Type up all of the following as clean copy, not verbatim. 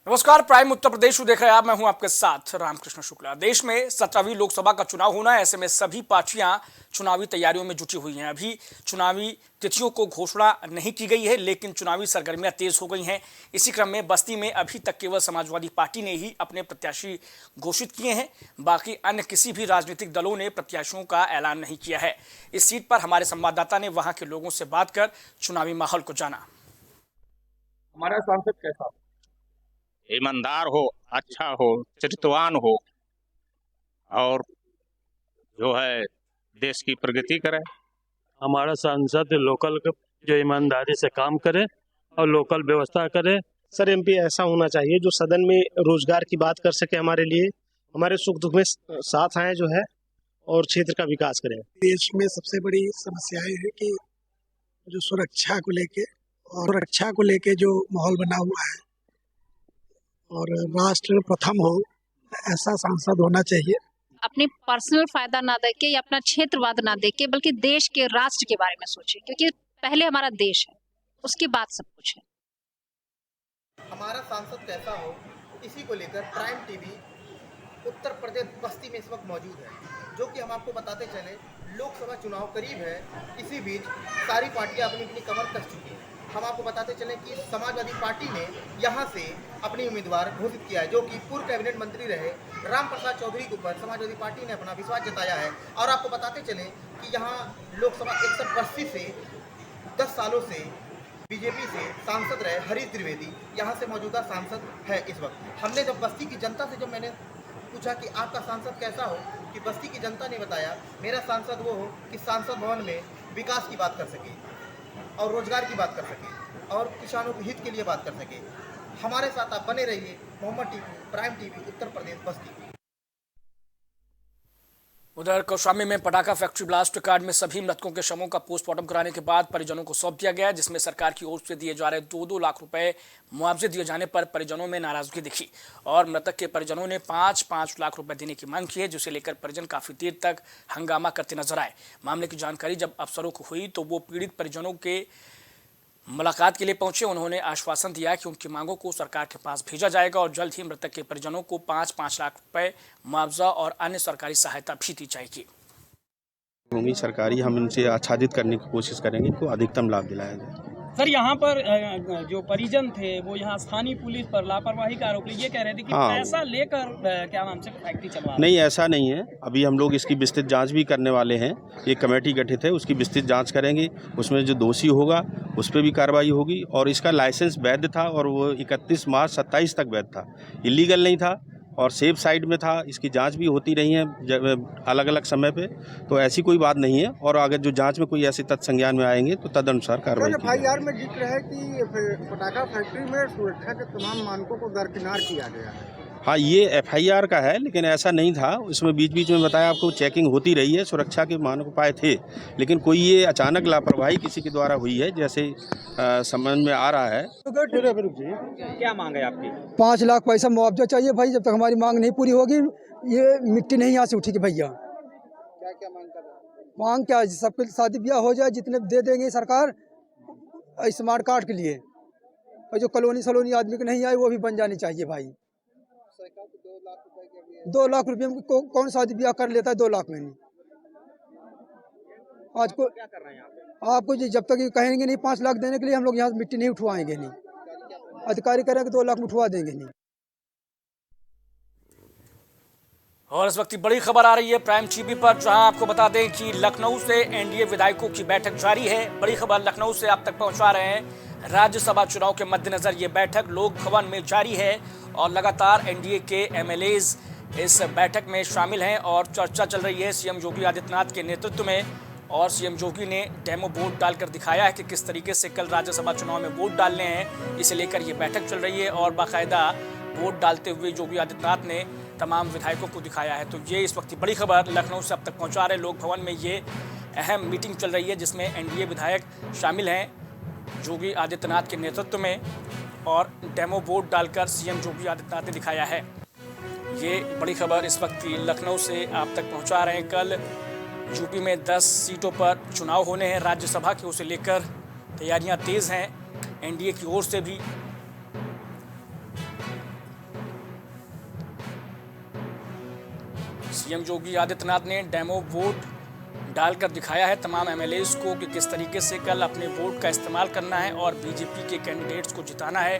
नमस्कार, प्राइम उत्तर प्रदेश देख रहे हैं आप। मैं हूं आपके साथ रामकृष्ण शुक्ला। देश में 17वीं लोकसभा का चुनाव होना है। ऐसे में सभी पार्टियां चुनावी तैयारियों में जुटी हुई हैं। अभी चुनावी तिथियों को घोषणा नहीं की गई है, लेकिन चुनावी सरगर्मियां तेज हो गई हैं। इसी क्रम में बस्ती में अभी तक केवल समाजवादी पार्टी ने ही अपने प्रत्याशी घोषित किए हैं। बाकी अन्य किसी भी राजनीतिक दलों ने प्रत्याशियों का ऐलान नहीं किया है। इस सीट पर हमारे संवाददाता ने वहां के लोगों से बात कर चुनावी माहौल को जाना। हमारा सांसद कैसा? ईमानदार हो, अच्छा हो, चरित्रवान हो और जो है देश की प्रगति करे। हमारा सांसद लोकल जो ईमानदारी से काम करे और लोकल व्यवस्था करे। सर एमपी ऐसा होना चाहिए जो सदन में रोजगार की बात कर सके, हमारे लिए हमारे सुख दुख में साथ आए जो है और क्षेत्र का विकास करें। देश में सबसे बड़ी समस्याएं है कि जो सुरक्षा को लेके जो माहौल बना हुआ है और राष्ट्र प्रथम हो, ऐसा सांसद होना चाहिए। अपने पर्सनल फायदा ना देके या अपना क्षेत्रवाद ना देके, बल्कि देश के राष्ट्र के बारे में सोचे, क्योंकि पहले हमारा देश है, उसके बाद सब कुछ है। हमारा सांसद कैसा हो, इसी को लेकर प्राइम टीवी उत्तर प्रदेश बस्ती में इस वक्त मौजूद है, जो कि हम आपको बताते चले लोकसभा चुनाव करीब है। इसी बीच सारी पार्टियां अपनी अपनी कमर कस चुकी हैं। हम आपको बताते चलें कि समाजवादी पार्टी ने यहां से अपनी उम्मीदवार घोषित किया है, जो कि पूर्व कैबिनेट मंत्री रहे रामप्रसाद चौधरी के ऊपर समाजवादी पार्टी ने अपना विश्वास जताया है। और आपको बताते चलें कि यहाँ लोकसभा 61-82 से 10 सालों से बीजेपी से सांसद रहे हरीश द्विवेदी यहाँ से मौजूदा सांसद है इस वक्त। हमने जब बस्ती की जनता से जब मैंने पूछा कि आपका सांसद कैसा हो, कि बस्ती की जनता ने बताया मेरा सांसद वो हो कि सांसद भवन में विकास की बात कर सके और रोजगार की बात कर सके और किसानों के हित के लिए बात कर सके। हमारे साथ आप बने रहिए। Mohammad TV, prime TV, Uttar Pradesh, बस्ती। उधर कौशाम्बी में पटाखा फैक्ट्री ब्लास्ट कांड में सभी मृतकों के शवों का पोस्टमार्टम कराने के बाद परिजनों को सौंप दिया गया, जिसमें सरकार की ओर से दिए जा रहे 2-2 लाख रुपए मुआवजे दिए जाने पर परिजनों में नाराजगी दिखी और मृतक के परिजनों ने 5-5 लाख रुपए देने की मांग की है, जिसे लेकर परिजन काफी देर तक हंगामा करते नजर आए। मामले की जानकारी जब अफसरों को हुई तो वो पीड़ित परिजनों के मुलाकात के लिए पहुंचे। उन्होंने आश्वासन दिया कि उनकी मांगों को सरकार के पास भेजा जाएगा और जल्द ही मृतक के परिजनों को 5-5 लाख रुपए मुआवजा और अन्य सरकारी सहायता भी दी जाएगी। भूमि सरकारी हम इनसे आच्छादित करने की कोशिश करेंगे को अधिकतम लाभ दिलाया जाए। सर यहाँ पर जो परिजन थे वो यहाँ स्थानीय पुलिस पर लापरवाही का आरोप ये कह रहे थे कि पैसा लेकर क्या नाम से फैक्ट्री चलवा। नहीं, ऐसा नहीं है। अभी हम लोग इसकी विस्तृत जांच भी करने वाले हैं। एक कमेटी गठित है, उसकी विस्तृत जांच करेंगे। उसमें जो दोषी होगा उस पर भी कार्रवाई होगी। और इसका लाइसेंस वैध था और वो 31 मार्च 27 तक वैध था, इलीगल नहीं था और सेफ साइड में था। इसकी जांच भी होती रही है अलग अलग समय पे, तो ऐसी कोई बात नहीं है। और अगर जो जांच में कोई ऐसे तथ्य संज्ञान में आएंगे तो तदनुसार कार्रवाई की जाएगी। एफआईआर में जिक्र है कि पटाखा फैक्ट्री में सुरक्षा के तमाम मानकों को दरकिनार किया गया है। हाँ, ये एफआईआर का है, लेकिन ऐसा नहीं था। उसमें बीच बीच में बताया आपको चेकिंग होती रही है, सुरक्षा के मानक उपाय थे, लेकिन कोई ये अचानक लापरवाही किसी के द्वारा हुई है जैसे समझ में आ रहा है। क्या मांग है आपकी? 5 लाख पैसा मुआवजा चाहिए भाई। जब तक हमारी मांग नहीं पूरी होगी ये मिट्टी नहीं यहाँ से उठेगी भैया। क्या मांग कर रहे हैं? मांग क्या है, सबके शादी ब्याह हो जाए, जितने दे देंगे सरकार स्मार्ट कार्ड के लिए। और जो कॉलोनी आदमी को नहीं आए वो भी बन जानी चाहिए भाई। 2 लाख रुपये में कौन शादी ब्याह कर लेता है 2 लाख में? नहीं आज को क्या कर रहे हैं आपको जब तक ये कहेंगे नहीं 5 लाख देने के लिए, हम लोग यहाँ मिट्टी नहीं उठवाएंगे। नहीं, अधिकारी करेंगे 2 लाख में उठवा देंगे नहीं। और इस वक्त बड़ी खबर आ रही है प्राइम टीवी पर, जहां आपको बता दें कि लखनऊ से एनडीए विधायकों की बैठक जारी है। बड़ी खबर लखनऊ से आप तक पहुंचा रहे हैं। राज्यसभा चुनाव के मद्देनजर ये बैठक लोक भवन में जारी है और लगातार एनडीए के एमएलएज इस बैठक में शामिल हैं और चर्चा चल रही है सीएम योगी आदित्यनाथ के नेतृत्व में। और सीएम योगी ने डेमो वोट डालकर दिखाया है कि किस तरीके से कल राज्यसभा चुनाव में वोट डालने हैं। इसे लेकर ये बैठक चल रही है और बाकायदा वोट डालते हुए योगी आदित्यनाथ ने तमाम विधायकों को दिखाया है। तो ये इस वक्त की बड़ी खबर लखनऊ से अब तक पहुंचा रहे। लोक भवन में ये अहम मीटिंग चल रही है जिसमें एनडीए विधायक शामिल हैं योगी आदित्यनाथ के नेतृत्व में और डेमो वोट डालकर सीएम योगी आदित्यनाथ ने दिखाया है। ये बड़ी खबर इस वक्त की लखनऊ से आप तक पहुंचा रहे हैं। कल यूपी में 10 सीटों पर चुनाव होने हैं राज्यसभा के, उसे लेकर तैयारियां तेज हैं एनडीए की ओर से भी। सीएम योगी आदित्यनाथ ने डेमो वोट डालकर दिखाया है तमाम एमएलएस को कि किस तरीके से कल अपने वोट का इस्तेमाल करना है और बीजेपी के कैंडिडेट्स को जिताना है।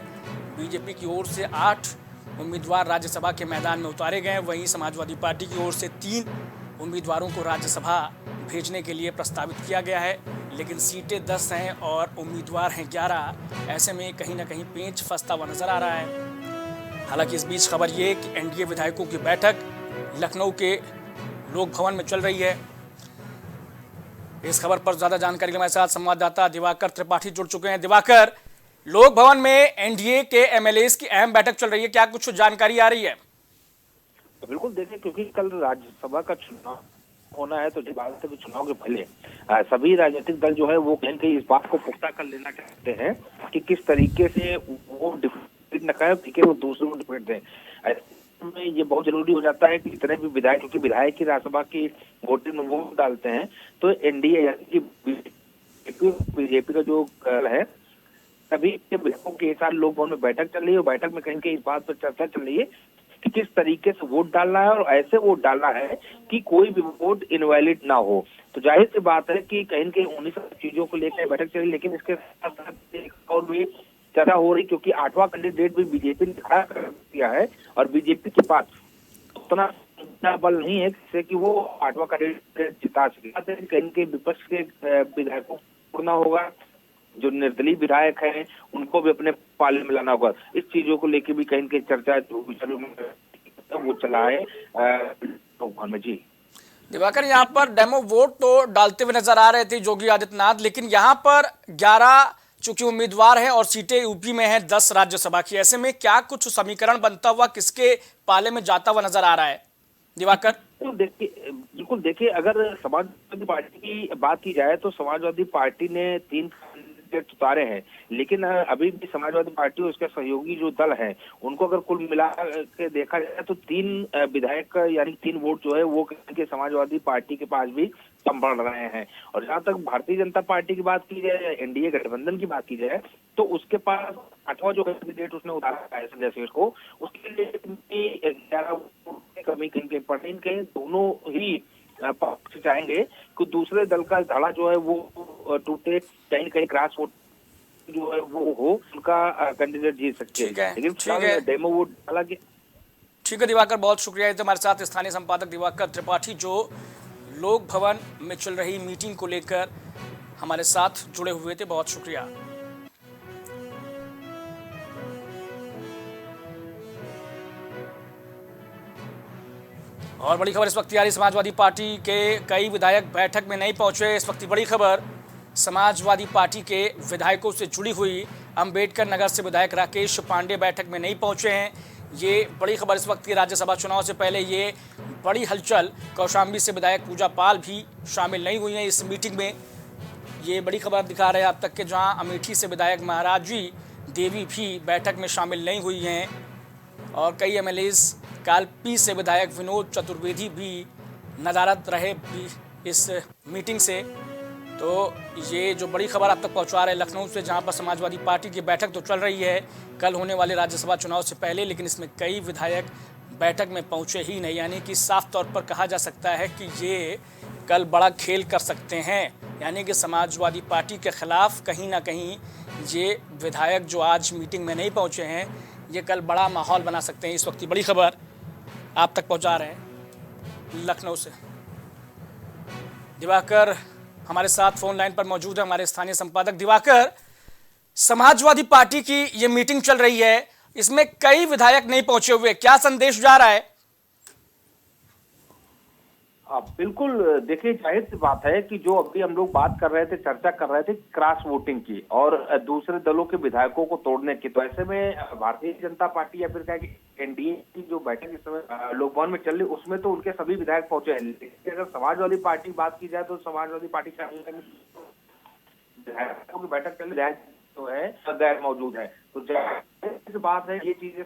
बीजेपी की ओर से 8 उम्मीदवार राज्यसभा के मैदान में उतारे गए, वहीं समाजवादी पार्टी की ओर से 3 उम्मीदवारों को राज्यसभा भेजने के लिए प्रस्तावित किया गया है, लेकिन सीटें 10 हैं और उम्मीदवार हैं 11। ऐसे में कहीं ना कहीं पेंच फंसता हुआ नजर आ रहा है। हालांकि इस बीच खबर ये कि एनडीए विधायकों की बैठक लखनऊ के लोक भवन में चल रही है। इस खबर पर ज्यादा जानकारी के लिए हमारे साथ संवाददाता दिवाकर त्रिपाठी जुड़ चुके हैं। दिवाकर, लोक भवन में एनडीए के एमएलएस की अहम बैठक चल रही है, क्या कुछ जानकारी आ रही है? तो बिल्कुल देखिए, क्योंकि कल राज्यसभा का चुनाव होना है तो बात है चुनाव के पहले सभी राजनीतिक दल जो है वो कहीं कहीं इस बात को पुख्ता कर लेना चाहते हैं कि किस तरीके से वो डिफेंड न करें, ठीक है, वो दूसरों को डिफेंड दें। में ये बहुत जरूरी हो जाता है कि जितने भी विधायक, क्योंकि विधायक की राज्यसभा की वोटिंग में वोट डालते हैं, तो एनडीए यानी कि बीजेपी का जो कल है सभी विधायकों के साथ लोक भवन में बैठक चल रही है और बैठक में कहीं कहीं इस बात पर चर्चा चल रही है कि किस तरीके से वोट डालना है और ऐसे वोट डालना है कि कोई भी वोट इनवैलिड ना हो। तो जाहिर सी बात है कि कहीं कहीं उन्हीं सब चीजों को लेकर बैठक चली, लेकिन इसके साथ साथ और भी चर्चा हो रही क्योंकि 8वां कैंडिडेट भी बीजेपी ने खड़ा कर दिया है और बीजेपी के पास उतना बल नहीं है जिससे कि वो 8वां कैंडिडेट जिता सके। कहीं कहीं विपक्ष के विधायकों को करना होगा, जो निर्दलीय विधायक हैं उनको भी अपने पाले में लाना होगा। इस चीजों को लेकर भी कहीं कहीं चर्चा वो चला है भवन में। जी दिवाकर, यहाँ पर डेमो वोट तो डालते हुए नजर आ रहे थे योगी आदित्यनाथ, लेकिन यहाँ पर 11 चूंकि उम्मीदवार हैं और सीटें यूपी में हैं 10 राज्यसभा की, ऐसे में क्या कुछ समीकरण बनता हुआ किसके पाले में जाता हुआ नजर आ रहा है दिवाकर? बिल्कुल देखिए, अगर समाजवादी पार्टी की बात की जाए तो समाजवादी पार्टी ने 3 कैंडिडेट उतारे हैं, लेकिन अभी भी समाजवादी पार्टी और उसके सहयोगी जो दल हैं उनको अगर कुल मिला के देखा जाए तो 3 विधायक यानी 3 वोट जो है वो के समाजवादी पार्टी के पास भी कम बढ़ रहे हैं। और जहाँ तक भारतीय जनता पार्टी की बात की जाए, एनडीए गठबंधन की बात की जाए, तो उसके पास 8वां जो कैंडिडेट उसने उतारा है संजय सेठ को, उसके लिए 11 कमी कहीं पड़ रही, कहीं दोनों ही पक्ष चाहेंगे कि दूसरे दल का धड़ा जो है वो टूटे, कहीं कहीं क्रॉस वोट जो है वो हो, उनका कैंडिडेट जीत सकते हैं। लेकिन डेमो वोट हालांकि ठीक है दिवाकर, बहुत शुक्रिया। हमारे साथ स्थानीय संपादक दिवाकर त्रिपाठी जो लोक भवन में चल रही मीटिंग को लेकर हमारे साथ जुड़े हुए थे, बहुत शुक्रिया। और बड़ी खबर इस वक्त आ रही, समाजवादी पार्टी के कई विधायक बैठक में नहीं पहुंचे। इस वक्त की बड़ी खबर समाजवादी पार्टी के विधायकों से जुड़ी हुई, अंबेडकर नगर से विधायक राकेश पांडे बैठक में नहीं पहुंचे हैं। ये बड़ी खबर इस वक्त की। राज्यसभा चुनाव से पहले ये बड़ी हलचल, कौशाम्बी से विधायक पूजा पाल भी शामिल नहीं हुई हैं इस मीटिंग में। ये बड़ी खबर दिखा रहे हैं अब तक के, जहां अमेठी से विधायक महाराजी देवी भी बैठक में शामिल नहीं हुई हैं और कई एमएलएस, कालपी से विधायक विनोद चतुर्वेदी भी नदारद रहे भी इस मीटिंग से। तो ये जो बड़ी खबर आप तक पहुंचा रहे हैं लखनऊ से, जहां पर समाजवादी पार्टी की बैठक तो चल रही है कल होने वाले राज्यसभा चुनाव से पहले, लेकिन इसमें कई विधायक बैठक में पहुंचे ही नहीं, यानी कि साफ तौर पर कहा जा सकता है कि ये कल बड़ा खेल कर सकते हैं। यानी कि समाजवादी पार्टी के खिलाफ कहीं ना कहीं ये विधायक जो आज मीटिंग में नहीं पहुंचे हैं, ये कल बड़ा माहौल बना सकते हैं। इस वक्त की बड़ी खबर आप तक पहुंचा रहे हैं लखनऊ से। दिवाकर हमारे साथ फोन लाइन पर मौजूद है, हमारे स्थानीय संपादक। दिवाकर, समाजवादी पार्टी की ये मीटिंग चल रही है, इसमें कई विधायक नहीं पहुंचे हुए, क्या संदेश जा रहा है? बिल्कुल देखिए, जाहिर सी बात है कि जो अभी हम लोग बात कर रहे थे, चर्चा कर रहे थे क्रॉस वोटिंग की और दूसरे दलों के विधायकों को तोड़ने की, तो ऐसे में भारतीय जनता पार्टी या फिर क्या कि एनडीए की जो बैठक इस समय लोक भवन में चल रही, उसमें तो उनके सभी विधायक पहुंचे हैं। लेकिन अगर समाजवादी पार्टी की बात की जाए तो समाजवादी पार्टी के विधायकों की बैठक चल रही तो है गैर मौजूद है। तो जाहिर सी बात है ये चीजें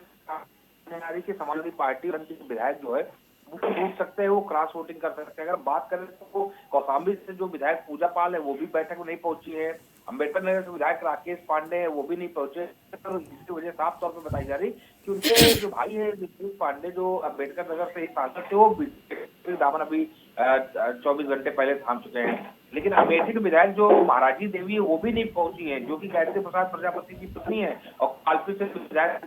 कि समाजवादी पार्टी विधायक जो है वो टूट सकते हैं, वो क्रॉस वोटिंग कर सकते हैं। अगर बात करें तो कौशाम्बी से जो विधायक पूजा पाल है वो भी बैठक में नहीं पहुंची है अम्बेडकर नगर से विधायक राकेश पांडे है वो भी नहीं पहुंचे, जिसकी वजह साफ तौर पर बताई जा रही कि उनके जो भाई है विद्युत पांडे जो अम्बेडकर नगर से सांसद थे वो दामन अभी 24 घंटे पहले थाम चुके हैं। लेकिन अमेठी के विधायक जो महाराजी देवी है वो भी नहीं पहुंची है, जो कि गायत्री प्रसाद प्रजापति की पत्नी है, और कालपी से विधायक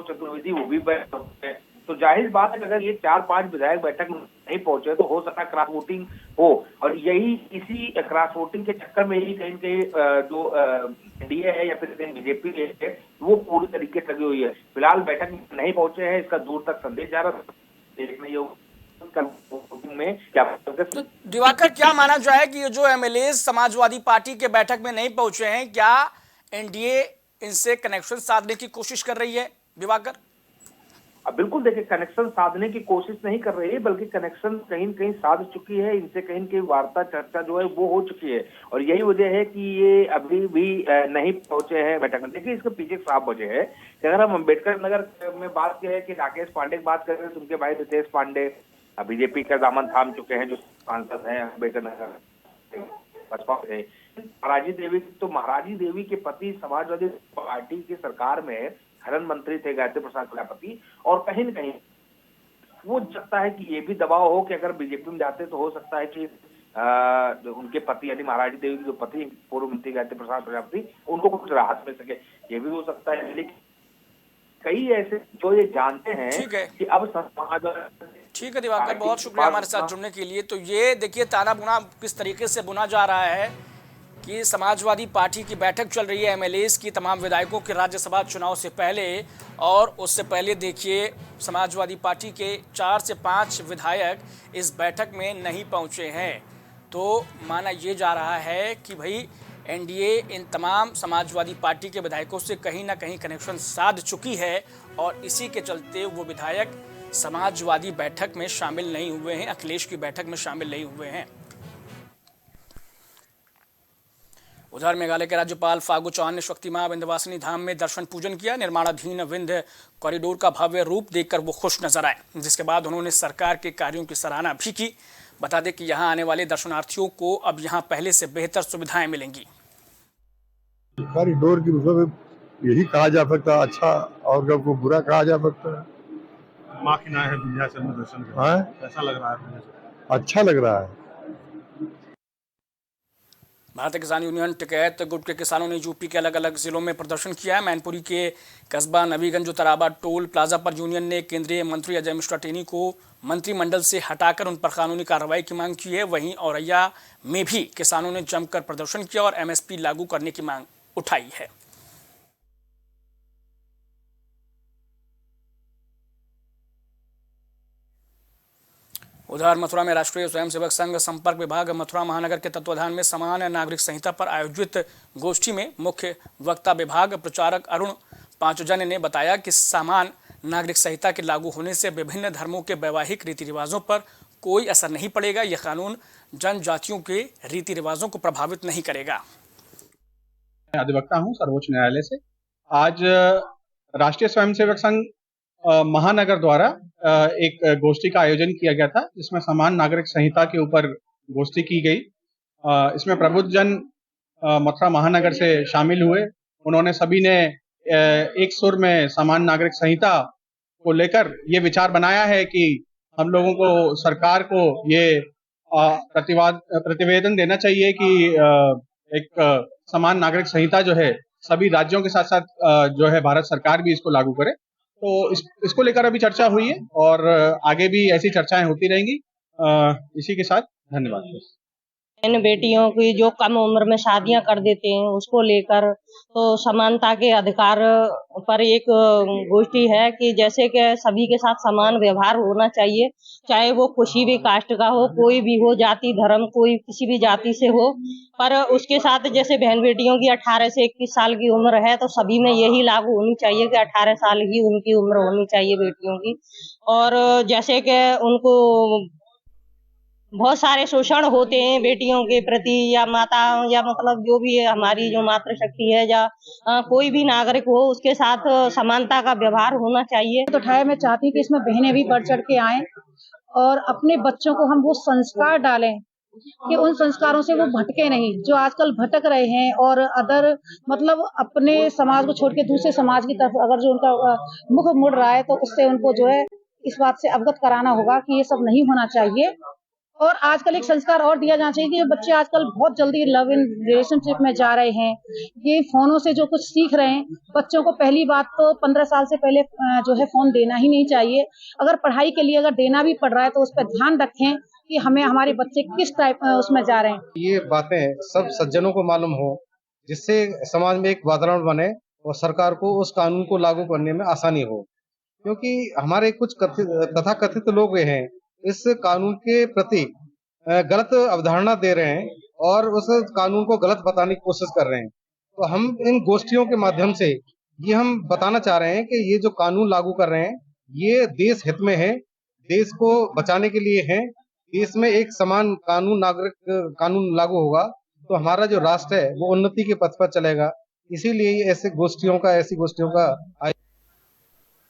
चतुर्वेदी वो भी बैठे। तो जाहिर बात है कि अगर ये 4-5 विधायक बैठक में नहीं पहुंचे तो हो सकता है क्रॉस वोटिंग हो, और यही इसी क्रॉस वोटिंग के चक्कर में ही कहीं कहीं जो एनडीए है या फिर बीजेपी है वो पूरी तरीके से लगी हुई है। फिलहाल बैठक में नहीं पहुंचे हैं, इसका दूर तक संदेश जा रहा है में क्या। तो दिवाकर, क्या माना जाए कि ये जो एमएलए समाजवादी पार्टी के बैठक में नहीं पहुंचे हैं, क्या एनडीए इनसे कनेक्शन साधने की कोशिश कर रही है? दिवाकर, बिल्कुल देखिए, कनेक्शन साधने की कोशिश नहीं कर रही है, बल्कि कनेक्शन कहीं न कहीं साध चुकी है। इनसे कहीं न कहीं वार्ता चर्चा जो है वो हो चुकी है, और यही वजह है कि ये अभी भी नहीं पहुंचे हैं बैठक में। देखिए, इसके पीछे साफ वजह है कि अगर हम अम्बेडकर नगर में बात करें कि राकेश पांडे की बात करें तो उनके भाई रितेश पांडे बीजेपी का दामन थाम चुके हैं, जो सांसद हैं अम्बेडकर नगर बसपा से। महाराजी देवी, तो महाराजी देवी के पति समाजवादी पार्टी की सरकार में खनन मंत्री थे गायत्री प्रसाद प्रजापति, और कहीं न कहीं वो लगता है कि ये भी दबाव हो कि अगर बीजेपी में जाते तो हो सकता है कि उनके पति यानी महाराजी देवी के जो पति पूर्व मंत्री गायत्री प्रसाद प्रजापति उनको कुछ राहत मिल सके, ये भी हो सकता है। लेकिन कई ऐसे जो ये जानते हैं कि अब समाज। ठीक है दिवाकर, बहुत शुक्रिया हमारे साथ जुड़ने के लिए। तो ये देखिए ताना बुना किस तरीके से बुना जा रहा है कि समाजवादी पार्टी की बैठक चल रही है एमएलएस की, तमाम विधायकों के राज्यसभा चुनाव से पहले, और उससे पहले देखिए समाजवादी पार्टी के 4 से 5 विधायक इस बैठक में नहीं पहुंचे हैं। तो माना ये जा रहा है कि भाई एनडीए इन तमाम समाजवादी पार्टी के विधायकों से कहीं ना कहीं कनेक्शन साध चुकी है, और इसी के चलते वो विधायक समाजवादी बैठक में शामिल नहीं हुए हैं, अखिलेश की बैठक में शामिल नहीं हुए हैं। उधर मेघालय के राज्यपाल फागू चौहान ने शक्ति मां विंध्यवासिनी धाम में दर्शन पूजन किया। निर्माणाधीन विंध्य कॉरिडोर का भव्य रूप देखकर वो खुश नजर आए, जिसके बाद उन्होंने सरकार के कार्यों की सराहना भी की। बता दें कि यहां आने वाले दर्शनार्थियों को अब यहां पहले से बेहतर सुविधाएं मिलेंगी। कॉरिडोर की मतलब यही कहा जा सकता है अच्छा, और को बुरा कहा जा सकता है। माँ की नाय है विंध्याचल में दर्शन कैसा लग रहा है? अच्छा लग रहा है। भारतीय किसान यूनियन टिकैत गुट के किसानों ने यूपी के अलग अलग जिलों में प्रदर्शन किया है। मैनपुरी के कस्बा नबीगंज तराबा टोल प्लाजा पर यूनियन ने केंद्रीय मंत्री अजय मिश्रा टेनी को मंत्रिमंडल से हटाकर उन पर कानूनी कार्रवाई की मांग की है। वहीं औरैया में भी किसानों ने जमकर प्रदर्शन किया और एमएसपी लागू करने की मांग उठाई है। उधर मथुरा में राष्ट्रीय स्वयंसेवक संघ संपर्क विभाग मथुरा महानगर के तत्वाधान में समान नागरिक संहिता पर आयोजित गोष्ठी में मुख्य वक्ता विभाग प्रचारक अरुण पांचजन्य ने बताया कि समान नागरिक संहिता के लागू होने से विभिन्न धर्मों के वैवाहिक रीति रिवाजों पर कोई असर नहीं पड़ेगा। यह कानून जनजातियों के रीति रिवाजों को प्रभावित नहीं करेगा। अधिवक्ता हूँ सर्वोच्च न्यायालय से। आज राष्ट्रीय स्वयंसेवक संघ महानगर द्वारा एक गोष्ठी का आयोजन किया गया था, जिसमें समान नागरिक संहिता के ऊपर गोष्ठी की गई। इसमें प्रबुद्ध जन मथुरा महानगर से शामिल हुए। उन्होंने सभी ने एक सुर में समान नागरिक संहिता को लेकर ये विचार बनाया है कि हम लोगों को सरकार को ये प्रतिवेदन देना चाहिए कि एक समान नागरिक संहिता जो है सभी राज्यों के साथ साथ जो है भारत सरकार भी इसको लागू करे। तो इसको लेकर अभी चर्चा हुई है और आगे भी ऐसी चर्चाएं होती रहेंगी। इसी के साथ धन्यवाद। इन बेटियों की जो कम उम्र में शादियां कर देते हैं उसको लेकर तो समानता के अधिकार पर एक गोष्ठी है कि जैसे कि सभी के साथ समान व्यवहार होना चाहिए, चाहे वो किसी भी कास्ट का हो, कोई भी हो, जाति धर्म कोई किसी भी जाति से हो। पर उसके साथ जैसे बहन बेटियों की 18 से 21 साल की उम्र है तो सभी में यही लागू होनी चाहिए कि 18 साल ही उनकी उम्र होनी चाहिए बेटियों की। और जैसे कि उनको बहुत सारे शोषण होते हैं बेटियों के प्रति या माता या मतलब जो भी है हमारी जो मातृशक्ति है या कोई भी नागरिक हो उसके साथ समानता का व्यवहार होना चाहिए। तो मैं चाहती हूँ कि इसमें बहनें भी बढ़ चढ़ के आएं और अपने बच्चों को हम वो संस्कार डालें कि उन संस्कारों से वो भटके नहीं, जो आजकल भटक रहे हैं और अदर मतलब अपने समाज को छोड़ के दूसरे समाज की तरफ अगर जो उनका मुख मुड़ रहा है, तो उससे उनको जो है इस बात से अवगत कराना होगा कि ये सब नहीं होना चाहिए। और आजकल एक संस्कार और दिया जाना चाहिए कि बच्चे आजकल बहुत जल्दी लव इन रिलेशनशिप में जा रहे हैं, ये फोनों से जो कुछ सीख रहे हैं। बच्चों को पहली बात तो 15 साल से पहले जो है फोन देना ही नहीं चाहिए। अगर पढ़ाई के लिए अगर देना भी पड़ रहा है तो उस पर ध्यान रखें कि हमें हमारे बच्चे किस टाइप उसमें जा रहे हैं। ये बातें सब सज्जनों को मालूम हो, जिससे समाज में एक वातावरण बने और सरकार को उस कानून को लागू करने में आसानी हो, क्योंकि हमारे कुछ तथाकथित लोग हैं इस कानून के प्रति गलत अवधारणा दे रहे हैं और उस कानून को गलत बताने की कोशिश कर रहे हैं। तो हम इन गोष्ठियों के माध्यम से ये हम बताना चाह रहे हैं कि ये जो कानून लागू कर रहे हैं ये देश हित में है, देश को बचाने के लिए है। देश में एक समान कानून लागू होगा तो हमारा जो राष्ट्र है वो उन्नति के पथ पर चलेगा। इसीलिए ऐसी गोष्ठियों का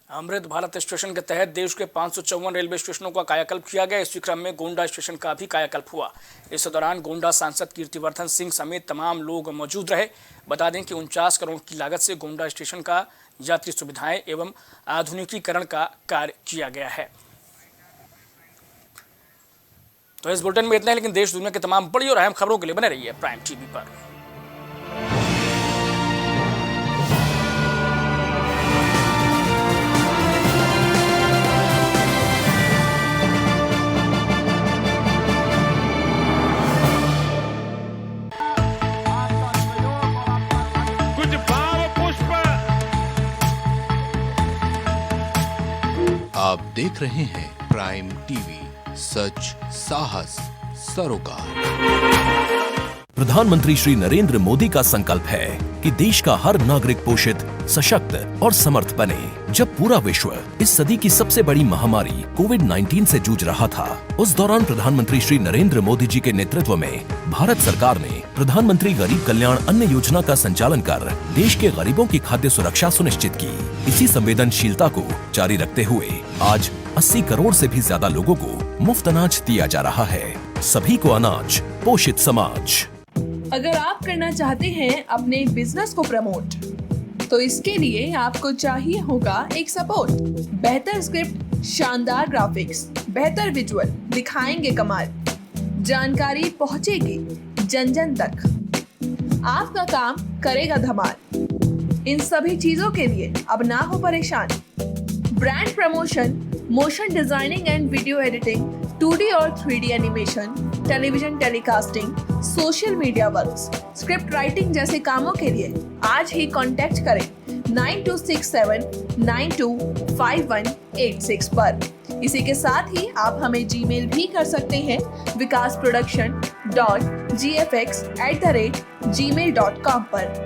अमृत भारत स्टेशन के तहत देश के 554 रेलवे स्टेशनों का कायाकल्प किया गया। इसी क्रम में गोंडा स्टेशन का भी कायाकल्प हुआ। इस दौरान गोंडा सांसद कीर्तिवर्धन सिंह समेत तमाम लोग मौजूद रहे। बता दें कि 49 करोड़ की लागत से गोंडा स्टेशन का यात्री सुविधाएं एवं आधुनिकीकरण का कार्य किया गया है। तो इस बुलेटिन में इतना है, लेकिन देश दुनिया की तमाम बड़ी और अहम खबरों के लिए बने रहिए प्राइम टीवी पर। आप देख रहे हैं प्राइम टीवी, सच साहस सरोकार। प्रधानमंत्री श्री नरेंद्र मोदी का संकल्प है कि देश का हर नागरिक पोषित, सशक्त और समर्थ बने। जब पूरा विश्व इस सदी की सबसे बड़ी महामारी कोविड-19 से जूझ रहा था, उस दौरान प्रधानमंत्री श्री नरेंद्र मोदी जी के नेतृत्व में भारत सरकार ने प्रधानमंत्री गरीब कल्याण अन्न योजना का संचालन कर देश के गरीबों की खाद्य सुरक्षा सुनिश्चित की। इसी संवेदनशीलता को जारी रखते हुए आज 80 करोड़ से भी ज्यादा लोगों को मुफ्त अनाज दिया जा रहा है। सभी को अनाज, पोषित समाज। अगर आप करना चाहते हैं अपने बिजनेस को प्रमोट, तो इसके लिए आपको चाहिए होगा एक सपोर्ट। बेहतर स्क्रिप्ट, शानदार ग्राफिक्स, बेहतर विजुअल, दिखाएंगे कमाल, जानकारी पहुंचेगी जन जन तक, आपका काम करेगा धमाल। इन सभी चीजों के लिए अब ना हो परेशान। Brand promotion, motion designing and video editing, 2D और 3D animation, television telecasting, social media works, script writing जैसे कामों के लिए आज ही कांटेक्ट करें 9267925186 पर। इसी के साथ ही आप हमें जीमेल भी कर सकते हैं vikasproduction.gfx@gmail.com पर।